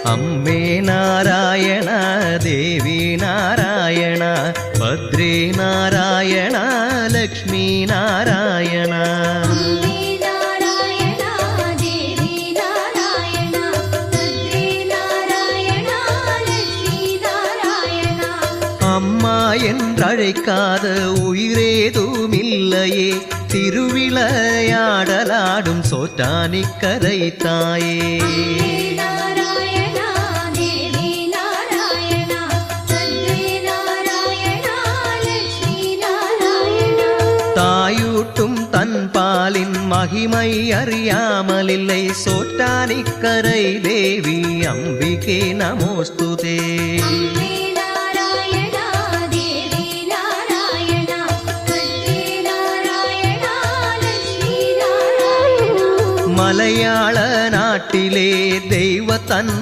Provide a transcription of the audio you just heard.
അമ്മേ നാരായണ ദേവി നാരായണ ഭദ്രേ നാരായണ ലക്ഷ്മി നാരായണ. அம்மா என்றழைக்காத உயிரேதுமில்லையே திருவிளையாடலாடும் சோட்டானிக்கரை தாயே. தாயூட்டும் தன் பாலின் மகிமை அறியாமலில்லை சோட்டானிக்கரை தேவி அம்பிகே நமோஸ்துதே. മലയാള നാട്ടിലെ ദൈവ തൻ